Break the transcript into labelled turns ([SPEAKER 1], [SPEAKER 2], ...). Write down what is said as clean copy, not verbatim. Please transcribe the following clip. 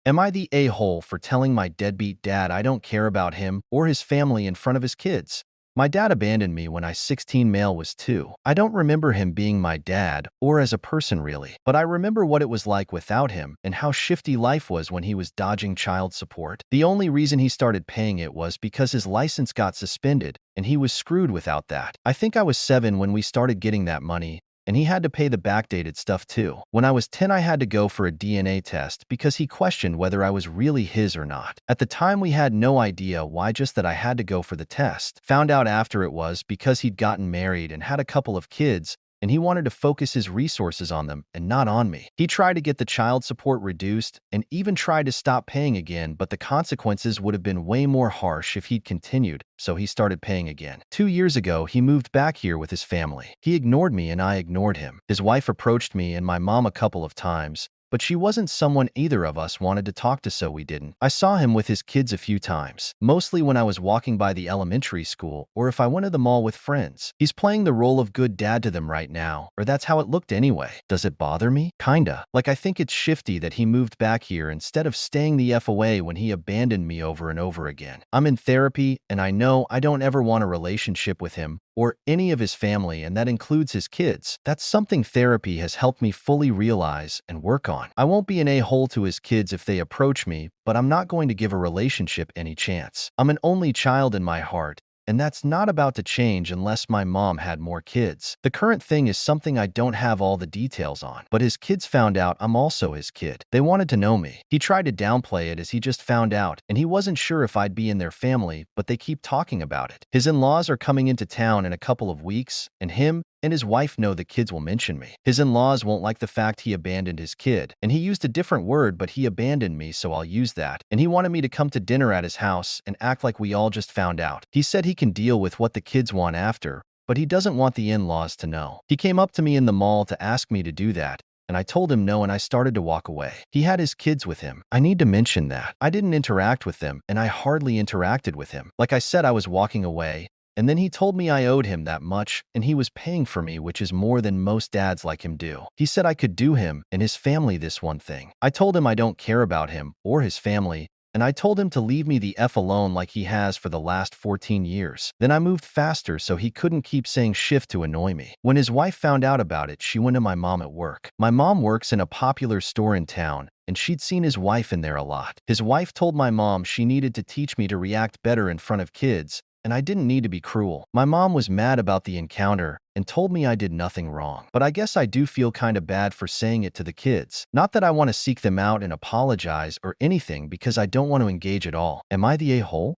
[SPEAKER 1] Am I the a-hole for telling my deadbeat dad I don't care about him or his family in front of his kids? My dad abandoned me when I 16 male was 2. I don't remember him being my dad or as a person really, but I remember what it was like without him and how shifty life was when he was dodging child support. The only reason he started paying it was because his license got suspended and he was screwed without that. I think I was 7 when we started getting that money, and he had to pay the backdated stuff too. When I was 10, I had to go for a DNA test because he questioned whether I was really his or not. At the time, we had no idea why, just that I had to go for the test. Found out after it was because he'd gotten married and had a couple of kids, and he wanted to focus his resources on them and not on me. He tried to get the child support reduced and even tried to stop paying again, but the consequences would have been way more harsh if he'd continued, so he started paying again. 2 years ago, he moved back here with his family. He ignored me and I ignored him. His wife approached me and my mom a couple of times, but she wasn't someone either of us wanted to talk to, so we didn't. I saw him with his kids a few times, mostly when I was walking by the elementary school or if I went to the mall with friends. He's playing the role of good dad to them right now, or that's how it looked anyway. Does it bother me? Kinda. Like, I think it's shifty that he moved back here instead of staying the F away when he abandoned me over and over again. I'm in therapy and I know I don't ever want a relationship with him or any of his family, and that includes his kids. That's something therapy has helped me fully realize and work on. I won't be an a-hole to his kids if they approach me, but I'm not going to give a relationship any chance. I'm an only child in my heart, and that's not about to change unless my mom had more kids. The current thing is something I don't have all the details on, but his kids found out I'm also his kid. They wanted to know me. He tried to downplay it as he just found out, and he wasn't sure if I'd be in their family, but they keep talking about it. His in-laws are coming into town in a couple of weeks, and him and his wife know the kids will mention me. His in-laws won't like the fact he abandoned his kid, and he used a different word, but he abandoned me, so I'll use that. And he wanted me to come to dinner at his house and act like we all just found out. He said he can deal with what the kids want after, but he doesn't want the in-laws to know. He came up to me in the mall to ask me to do that, and I told him no, and I started to walk away. He had his kids with him. I need to mention that I didn't interact with them, and I hardly interacted with him. Like I said, I was walking away, and then he told me I owed him that much, and he was paying for me, which is more than most dads like him do. He said I could do him and his family this one thing. I told him I don't care about him or his family, and I told him to leave me the F alone like he has for the last 14 years. Then I moved faster so he couldn't keep saying shift to annoy me. When his wife found out about it, she went to my mom at work. My mom works in a popular store in town, and she'd seen his wife in there a lot. His wife told my mom she needed to teach me to react better in front of kids, and I didn't need to be cruel. My mom was mad about the encounter and told me I did nothing wrong. But I guess I do feel kinda bad for saying it to the kids. Not that I want to seek them out and apologize or anything, because I don't want to engage at all. Am I the a-hole?